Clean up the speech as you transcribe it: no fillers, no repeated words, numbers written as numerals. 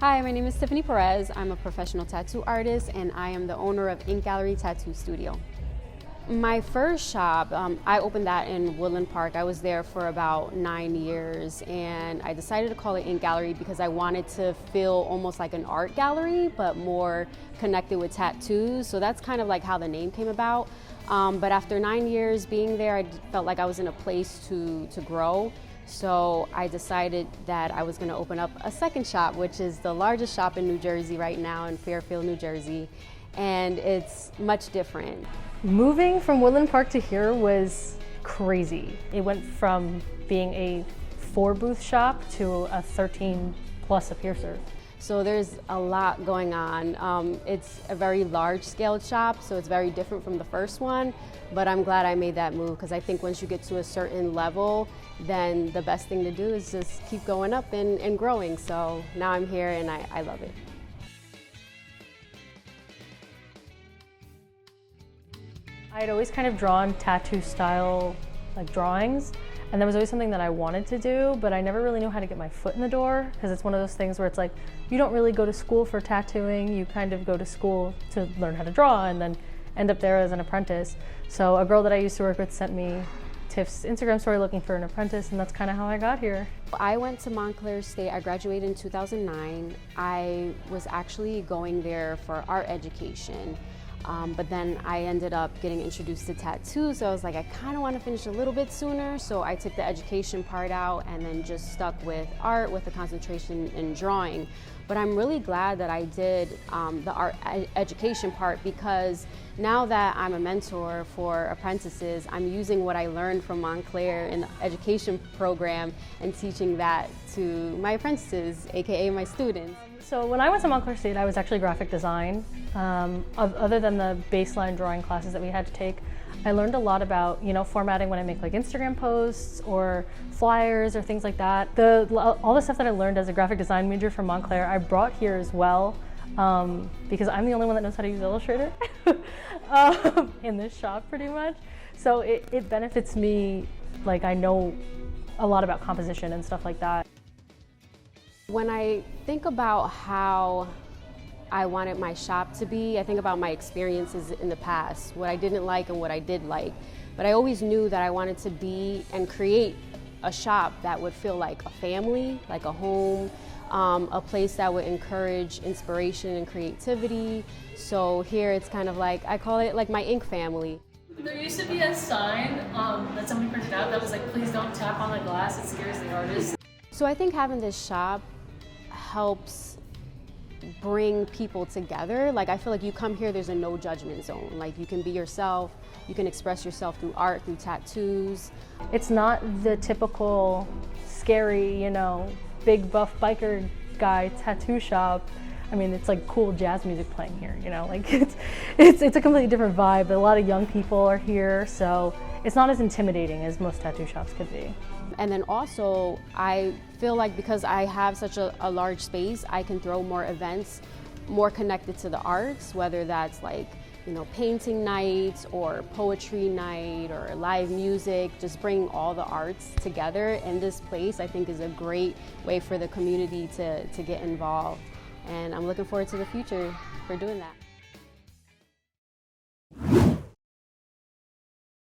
Hi, my name is Tiffany Perez. I'm a professional tattoo artist and I am the owner of Ink Gallery Tattoo Studio. My first shop, I opened that in Woodland Park. I was there for about 9 years and I decided to call it Ink Gallery because I wanted to feel almost like an art gallery but more connected with tattoos. So that's kind of like how the name came about. But after 9 years being there, I felt like I was in a place to grow. So I decided that I was going to open up a second shop, which is the largest shop in New Jersey right now in Fairfield, New Jersey. And it's much different. Moving from Woodland Park to here was crazy. It went from being a 4-booth shop to a 13 plus a piercer. So there's a lot going on. It's a very large-scale shop, so it's very different from the first one, but I'm glad I made that move because I think once you get to a certain level, then the best thing to do is just keep going up and growing. So now I'm here and I love it. I had always kind of drawn tattoo style drawings, and that was always something that I wanted to do, but I never really knew how to get my foot in the door because it's one of those things where it's like you don't really go to school for tattooing, you kind of go to school to learn how to draw and then end up there as an apprentice. So a girl that I used to work with sent me Tiff's Instagram story looking for an apprentice, and that's kind of how I got here. I went to Montclair State. I graduated in 2009. I was actually going there for art education. But then I ended up getting introduced to tattoos, so I was like, I kind of want to finish a little bit sooner, so I took the education part out and then just stuck with art with a concentration in drawing. But I'm really glad that I did the art education part because now that I'm a mentor for apprentices, I'm using what I learned from Montclair in the education program and teaching that to my apprentices, aka my students. So when I went to Montclair State, I was actually graphic design. Other than the baseline drawing classes that we had to take, I learned a lot about, formatting when I make Instagram posts or flyers or things like that. All the stuff that I learned as a graphic design major from Montclair, I brought here as well because I'm the only one that knows how to use Illustrator in this shop pretty much. So it benefits me, I know a lot about composition and stuff like that. When I think about how I wanted my shop to be, I think about my experiences in the past, what I didn't like and what I did like. But I always knew that I wanted to be and create a shop that would feel like a family, like a home, a place that would encourage inspiration and creativity. So here it's kind of like, I call it like my ink family. There used to be a sign that somebody printed out that was like, please don't tap on the glass, it scares the artist. So I think having this shop helps bring people together. I feel like you come here, there's a no judgment zone. You can be yourself, you can express yourself through art, through tattoos. It's not the typical scary, big buff biker guy tattoo shop. I mean, it's like cool jazz music playing here, it's a completely different vibe. A lot of young people are here, so it's not as intimidating as most tattoo shops could be. And then also, I feel like because I have such a large space, I can throw more events more connected to the arts, whether that's painting nights or poetry night or live music. Just bring all the arts together in this place, I think, is a great way for the community to get involved. And I'm looking forward to the future for doing that.